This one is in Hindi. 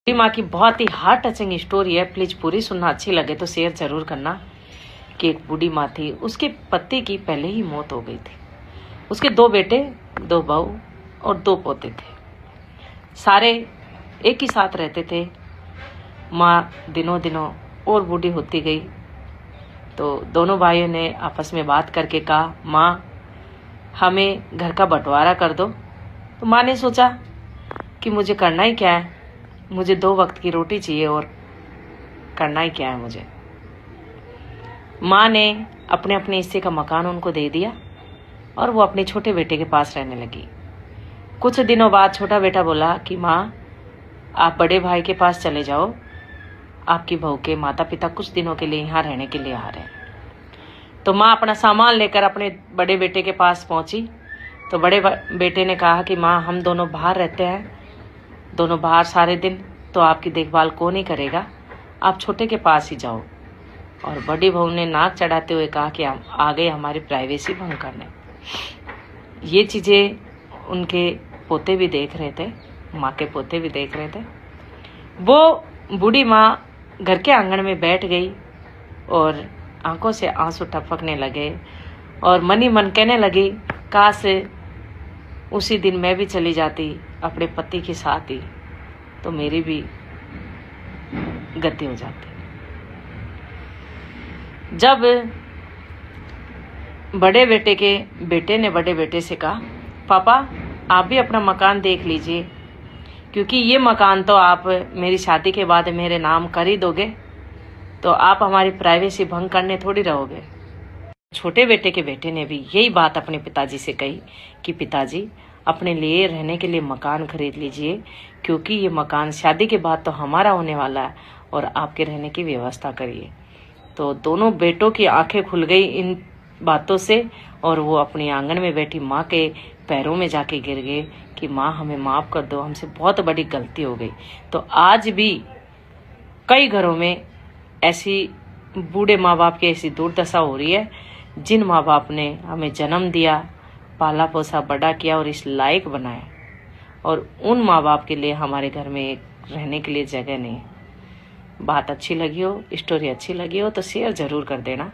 माँ की बहुत ही हार्ट टचिंग स्टोरी है। प्लीज पूरी सुनना, अच्छी लगे तो शेयर जरूर करना। कि एक बूढ़ी माँ थी, उसके पति की पहले ही मौत हो गई थी। उसके 2 बेटे, 2 बहू और 2 पोते थे। सारे एक ही साथ रहते थे। माँ दिनों दिनों और बूढ़ी होती गई तो दोनों भाइयों ने आपस में बात करके कहा, माँ हमें घर का बंटवारा कर दो। तो माँ ने सोचा कि मुझे करना ही क्या है, मुझे 2 वक्त की रोटी चाहिए और करना ही क्या है मुझे। माँ ने अपने अपने हिस्से का मकान उनको दे दिया और वो अपने छोटे बेटे के पास रहने लगी। कुछ दिनों बाद छोटा बेटा बोला कि माँ आप बड़े भाई के पास चले जाओ, आपकी बहू के माता पिता कुछ दिनों के लिए यहाँ रहने के लिए आ रहे हैं। तो माँ अपना सामान लेकर अपने बड़े बेटे के पास पहुंची। तो बड़े बेटे ने कहा कि माँ हम दोनों बाहर रहते हैं, दोनों बाहर सारे दिन, तो आपकी देखभाल कौन ही करेगा, आप छोटे के पास ही जाओ। और बड़ी बहू ने नाक चढ़ाते हुए कहा कि हम आ गए हमारी प्राइवेसी भंग करने। ये चीज़ें उनके पोते भी देख रहे थे, माँ के पोते भी देख रहे थे। वो बूढ़ी माँ घर के आंगन में बैठ गई और आंखों से आंसू टपकने लगे और मन ही मन कहने लगी, काश उसी दिन मैं भी चली जाती अपने पति के साथ ही, तो मेरी भी गति हो जाती। जब बड़े बेटे के बेटे ने बड़े बेटे से कहा, पापा आप भी अपना मकान देख लीजिए, क्योंकि ये मकान तो आप मेरी शादी के बाद मेरे नाम कर ही दोगे, तो आप हमारी प्राइवेसी भंग करने थोड़ी रहोगे। छोटे बेटे के बेटे ने भी यही बात अपने पिताजी से कही कि पिताजी अपने लिए रहने के लिए मकान खरीद लीजिए, क्योंकि ये मकान शादी के बाद तो हमारा होने वाला है और आपके रहने की व्यवस्था करिए। तो दोनों बेटों की आंखें खुल गई इन बातों से और वो अपनी आंगन में बैठी माँ के पैरों में जाके गिर गए कि माँ हमें माफ़ कर दो, हमसे बहुत बड़ी गलती हो गई। तो आज भी कई घरों में ऐसी बूढ़े माँ बाप की ऐसी दुर्दशा हो रही है, जिन माँ बाप ने हमें जन्म दिया, पाला पोसा बड़ा किया और इस लायक बनाया, और उन माँ बाप के लिए हमारे घर में एक रहने के लिए जगह नहीं है। बात अच्छी लगी हो, स्टोरी अच्छी लगी हो तो शेयर ज़रूर कर देना।